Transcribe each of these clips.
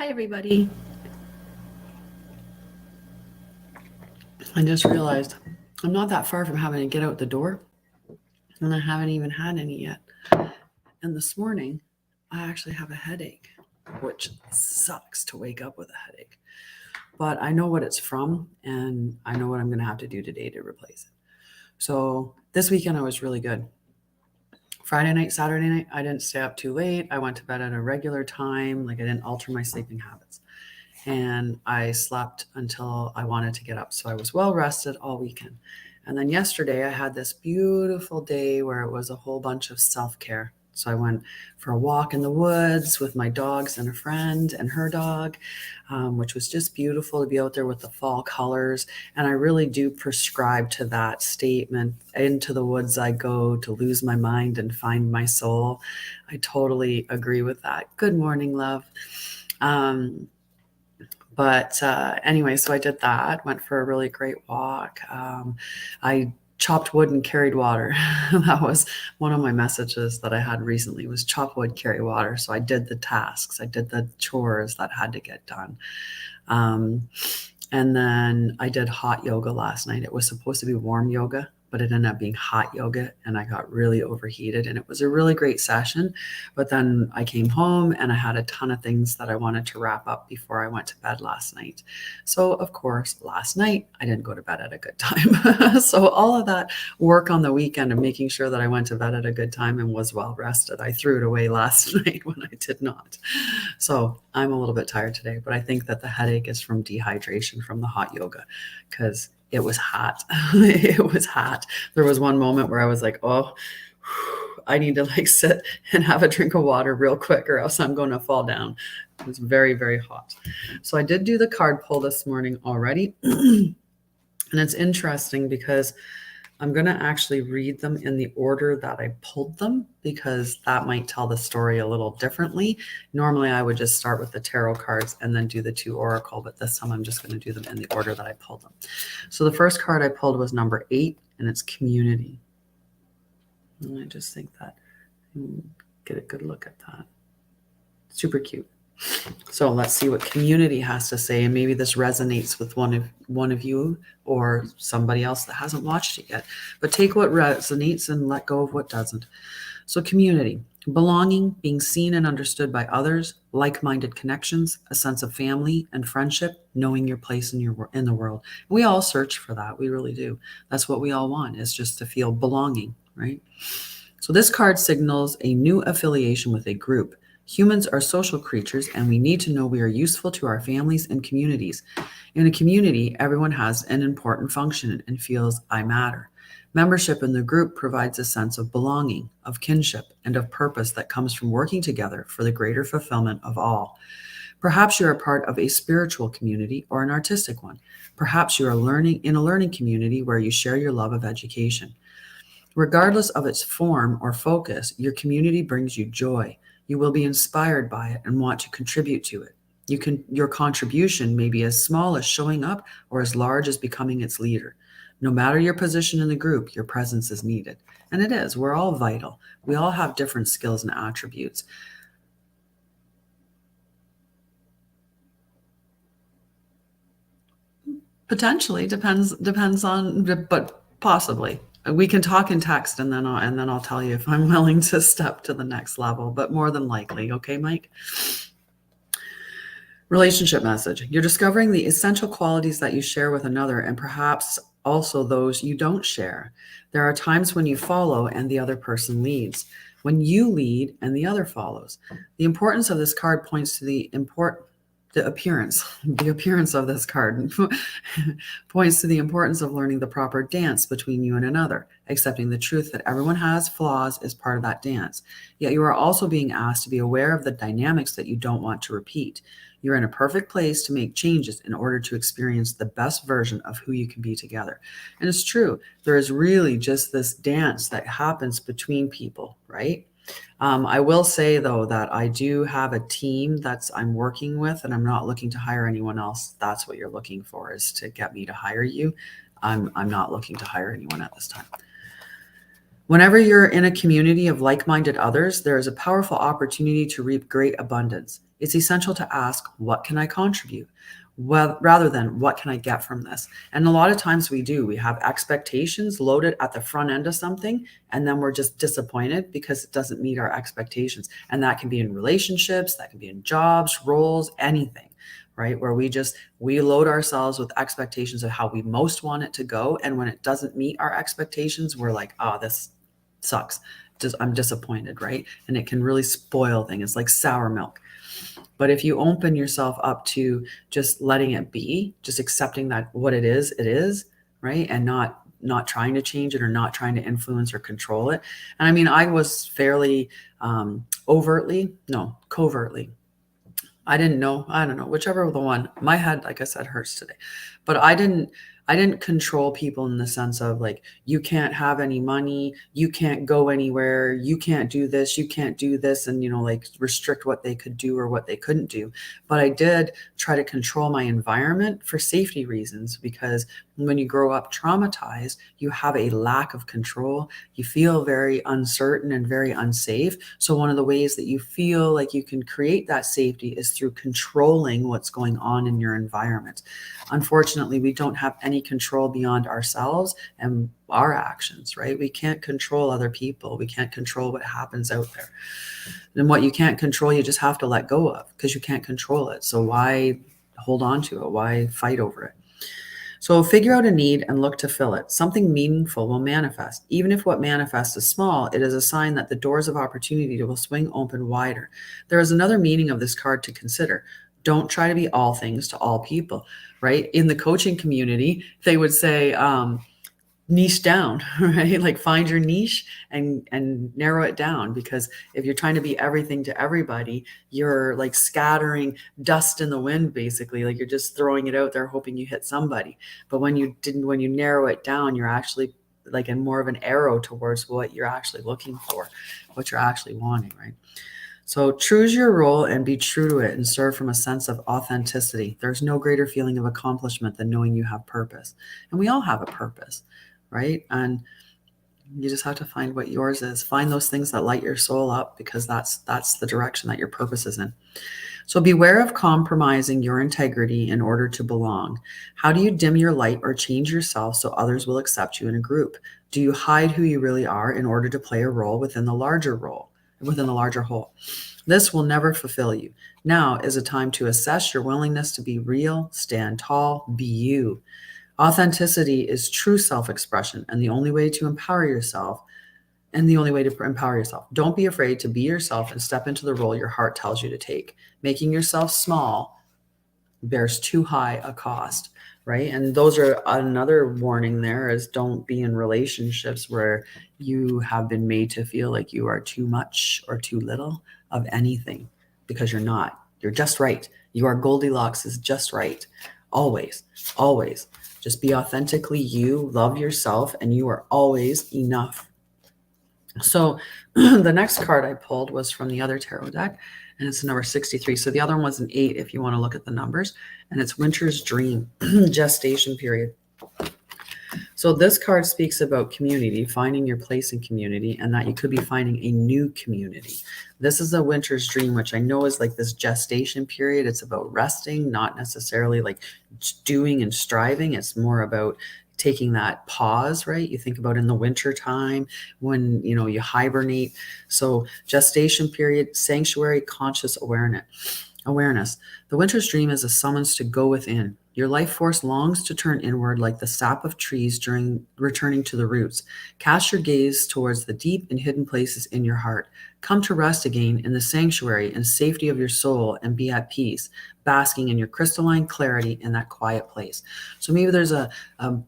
Hi, everybody. I just realized I'm not that far from having to get out the door, and I haven't even had any yet. And this morning, I actually have a headache, which sucks to wake up with a headache. But I know what it's from, and I know what I'm going to have to do today to replace it. So this weekend, I was really good. Friday night, Saturday night, I didn't stay up too late. I went to bed at a regular time, like I didn't alter my sleeping habits. And I slept until I wanted to get up. So I was well rested all weekend. And then yesterday I had this beautiful day where it was a whole bunch of self-care. So I went for a walk in the woods with my dogs and a friend and her dog, which was just beautiful to be out there with the fall colors. And I really do prescribe to that statement, into the woods I go to lose my mind and find my soul. I totally agree with that. Good morning, love. But anyway, so I did that, went for a really great walk. I chopped wood and carried water. That was one of my messages that I had recently was chop wood, carry water. So I did the tasks. I did the chores that had to get done. And then I did hot yoga last night. It was supposed to be warm yoga, but it ended up being hot yoga and I got really overheated and it was a really great session. But then I came home and I had a ton of things that I wanted to wrap up before I went to bed last night. So of course, last night I didn't go to bed at a good time. So all of that work on the weekend of making sure that I went to bed at a good time and was well rested, I threw it away last night when I did not. So I'm a little bit tired today, but I think that the headache is from dehydration from the hot yoga because it was hot. It was hot. There was one moment where I was like, oh, I need to like sit and have a drink of water real quick or else I'm going to fall down. It was very, very hot. So I did do the card pull this morning already. And it's interesting because I'm going to actually read them in the order that I pulled them because that might tell the story a little differently. Normally, I would just start with the tarot cards and then do the 2 oracle, but this time I'm just going to do them in the order that I pulled them. So the first card I pulled was number 8, and it's community. And I just think that get a good look at that. Super cute. So let's see what community has to say, and maybe this resonates with one of you or somebody else that hasn't watched it yet. But take what resonates and let go of what doesn't. So community, belonging, being seen and understood by others, like-minded connections, a sense of family and friendship, knowing your place in the world. We all search for that. We really do. That's what we all want, is just to feel belonging, right? So this card signals a new affiliation with a group. Humans are social creatures, and we need to know we are useful to our families and communities. In a community, everyone has an important function and feels I matter. Membership in the group provides a sense of belonging, of kinship, and of purpose that comes from working together for the greater fulfillment of all. Perhaps you're a part of a spiritual community or an artistic one. Perhaps you are learning in a learning community where you share your love of education. Regardless of its form or focus, your community brings you joy. You will be inspired by it and want to contribute to it. Your contribution may be as small as showing up or as large as becoming its leader. No matter your position in the group, your presence is needed. And it is. We're all vital. We all have different skills and attributes. Potentially depends on, but possibly. We can talk in text and then I'll tell you if I'm willing to step to the next level, but more than likely. Okay, Mike? Relationship message. You're discovering the essential qualities that you share with another and perhaps also those you don't share. There are times when you follow and the other person leads. When you lead and the other follows. The importance of this card points to the appearance of this card points to the importance of learning the proper dance between you and another. Accepting the truth that everyone has flaws is part of that dance. Yet you are also being asked to be aware of the dynamics that you don't want to repeat. You're in a perfect place to make changes in order to experience the best version of who you can be together. And it's true. There is really just this dance that happens between people, right? I will say, though, that I do have a team I'm working with, and I'm not looking to hire anyone else. That's what you're looking for, is to get me to hire you. I'm not looking to hire anyone at this time. Whenever you're in a community of like-minded others, there is a powerful opportunity to reap great abundance. It's essential to ask, what can I contribute? Well, rather than what can I get from this? And a lot of times we have expectations loaded at the front end of something, and then we're just disappointed because it doesn't meet our expectations. And that can be in relationships, that can be in jobs, roles, anything, right? Where we load ourselves with expectations of how we most want it to go. And when it doesn't meet our expectations, we're like, oh, this sucks. I'm disappointed, right? And it can really spoil things. It's like sour milk. But if you open yourself up to just letting it be, just accepting that what it is, right? And not trying to change it or not trying to influence or control it. And I mean, I was fairly covertly. I didn't know. I don't know, whichever the one. My head, like I said, hurts today. But I didn't control people in the sense of like, you can't have any money, you can't go anywhere, you can't do this, you can't do this, and like restrict what they could do or what they couldn't do. But I did try to control my environment for safety reasons, because when you grow up traumatized, you have a lack of control. You feel very uncertain and very unsafe. So one of the ways that you feel like you can create that safety is through controlling what's going on in your environment. Unfortunately, we don't have any control beyond ourselves and our actions, right? We can't control other people. We can't control what happens out there. And what you can't control, you just have to let go of, because you can't control it. So why hold on to it? Why fight over it? So figure out a need and look to fill it. Something meaningful will manifest. Even if what manifests is small, it is a sign that the doors of opportunity will swing open wider. There is another meaning of this card to consider. Don't try to be all things to all people, right? In the coaching community, they would say, niche down, right? Like find your niche and narrow it down, because if you're trying to be everything to everybody, you're like scattering dust in the wind, basically. Like you're just throwing it out there hoping you hit somebody. But when you narrow it down, you're actually like in more of an arrow towards what you're actually looking for, what you're actually wanting, right? So choose your role and be true to it and serve from a sense of authenticity. There's no greater feeling of accomplishment than knowing you have purpose. And we all have a purpose, right? And you just have to find what yours is. Find those things that light your soul up, because that's the direction that your purpose is in. So beware of compromising your integrity in order to belong. How do you dim your light or change yourself so others will accept you in a group? Do you hide who you really are in order to play a role within the larger whole? This will never fulfill you. Now is a time to assess your willingness to be real, stand tall, be you. Authenticity is true self-expression, and the only way to empower yourself. Don't be afraid to be yourself and step into the role your heart tells you to take. Making yourself small bears too high a cost, right? And those are another warning there, is don't be in relationships where you have been made to feel like you are too much or too little of anything, because you're not. You're just right. You are Goldilocks is just right. Always, always. Just be authentically you, love yourself, and you are always enough. So the next card I pulled was from the other tarot deck, and it's number 63. So the other one was an 8 if you want to look at the numbers, and it's Winter's Dream, gestation period. So this card speaks about community, finding your place in community, and that you could be finding a new community. This is a winter's dream, which I know is like this gestation period. It's about resting, not necessarily like doing and striving. It's more about taking that pause, right? You think about in the winter time when, you hibernate. So gestation period, sanctuary, conscious awareness. The winter's dream is a summons to go within. Your life force longs to turn inward like the sap of trees during returning to the roots. Cast your gaze towards the deep and hidden places in your heart. Come to rest again in the sanctuary and safety of your soul and be at peace, basking in your crystalline clarity in that quiet place. So maybe there's a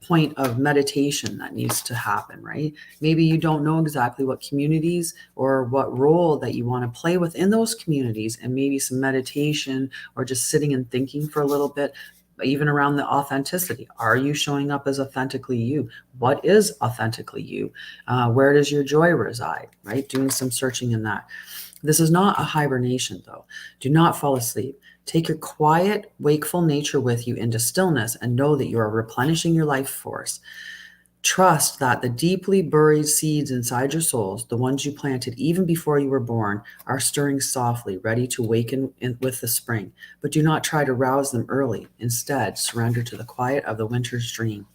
point of meditation that needs to happen, right? Maybe you don't know exactly what communities or what role that you want to play within those communities, and maybe some meditation or just sitting and thinking for a little bit. Even around the authenticity. Are you showing up as authentically you? What is authentically you? Where does your joy reside, right? Doing some searching in that. This is not a hibernation, though. Do not fall asleep. Take your quiet, wakeful nature with you into stillness and know that you are replenishing your life force. Trust that the deeply buried seeds inside your souls, the ones you planted even before you were born, are stirring softly, ready to waken with the spring. But do not try to rouse them early. Instead, surrender to the quiet of the winter's dream.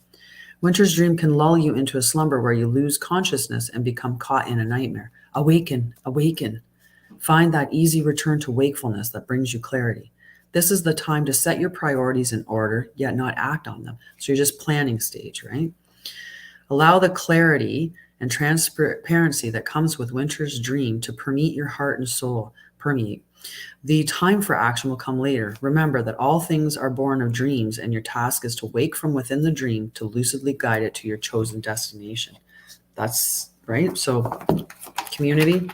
Winter's dream can lull you into a slumber where you lose consciousness and become caught in a nightmare. Awaken, awaken. Find that easy return to wakefulness that brings you clarity. This is the time to set your priorities in order, yet not act on them. So you're just planning stage, right? Allow the clarity and transparency that comes with winter's dream to permeate your heart and soul. Permeate. The time for action will come later. Remember that all things are born of dreams, and your task is to wake from within the dream to lucidly guide it to your chosen destination. That's right. So, community,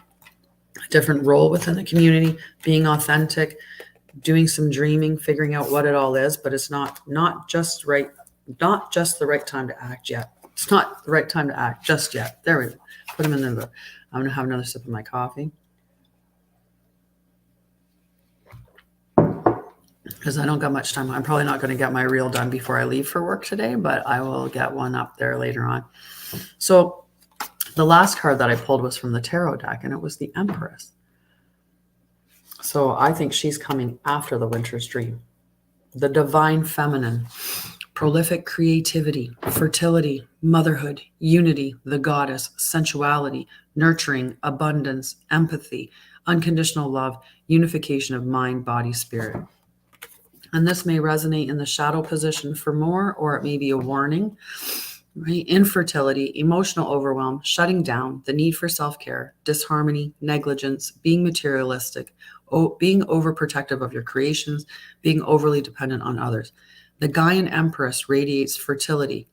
a different role within the community, being authentic, doing some dreaming, figuring out what it all is, but it's not just the right time to act yet. It's not the right time to act just yet. There we go. Put them in the. I'm going to have another sip of my coffee because I don't got much time. I'm probably not going to get my reel done before I leave for work today, but I will get one up there later on. So the last card that I pulled was from the tarot deck, and it was the Empress. So I think she's coming after the winter's dream. The divine feminine. Prolific creativity, fertility, motherhood, unity, the goddess, sensuality, nurturing, abundance, empathy, unconditional love, unification of mind, body, spirit. And this may resonate in the shadow position for more, or it may be a warning, right? Infertility, emotional overwhelm, shutting down, the need for self-care, disharmony, negligence, being materialistic, being overprotective of your creations, being overly dependent on others. The Gaian Empress radiates fertility,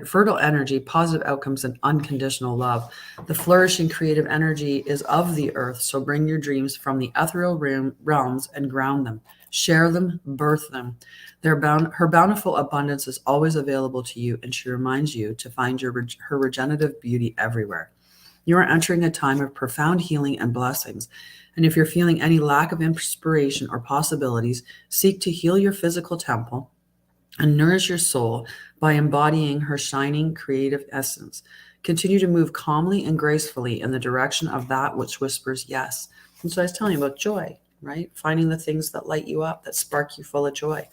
fertile energy, positive outcomes, and unconditional love. The flourishing creative energy is of the earth, so bring your dreams from the ethereal realms and ground them. Share them, birth them. Her bountiful abundance is always available to you, and she reminds you to find her regenerative beauty everywhere. You are entering a time of profound healing and blessings. And if you're feeling any lack of inspiration or possibilities, seek to heal your physical temple and nourish your soul by embodying her shining creative essence. Continue to move calmly and gracefully in the direction of that which whispers yes. And so I was telling you about joy, right? Finding the things that light you up, that spark you full of joy.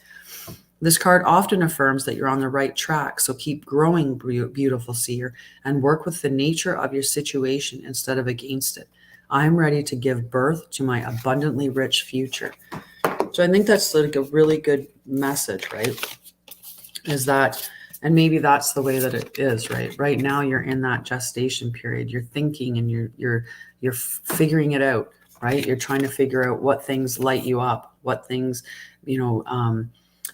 This card often affirms that you're on the right track, so keep growing, beautiful seer, and work with the nature of your situation instead of against it. I'm ready to give birth to my abundantly rich future. So I think that's like a really good message, right? Is that, and maybe that's the way that it is, right? Right now you're in that gestation period. You're thinking and you're figuring it out, right? You're trying to figure out what things light you up, what things,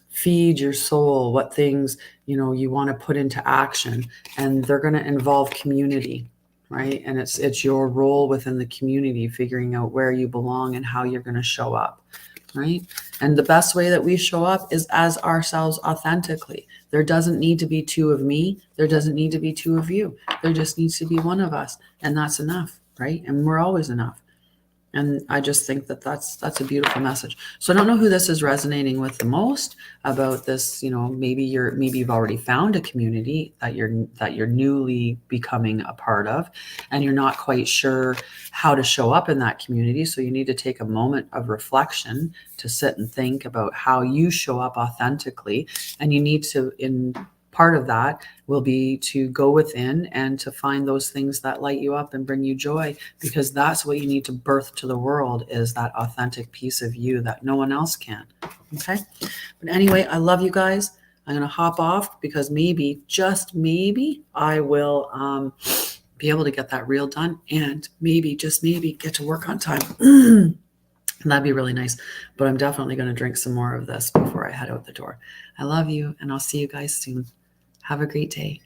feed your soul, what things, you want to put into action, and they're going to involve community, right? And it's your role within the community, figuring out where you belong and how you're going to show up, right? And the best way that we show up is as ourselves authentically. There doesn't need to be two of me. There doesn't need to be two of you. There just needs to be one of us, and that's enough, right? And we're always enough. And I just think that that's a beautiful message. So I don't know who this is resonating with the most about this. Maybe you've already found a community that you're newly becoming a part of, and you're not quite sure how to show up in that community. So you need to take a moment of reflection to sit and think about how you show up authentically. And you need to, in part of that will be to go within and to find those things that light you up and bring you joy, because that's what you need to birth to the world, is that authentic piece of you that no one else can. Okay. But anyway, I love you guys. I'm going to hop off because maybe, just maybe, I will be able to get that reel done, and maybe, just maybe, get to work on time. That'd be really nice. But I'm definitely going to drink some more of this before I head out the door. I love you, and I'll see you guys soon. Have a great day.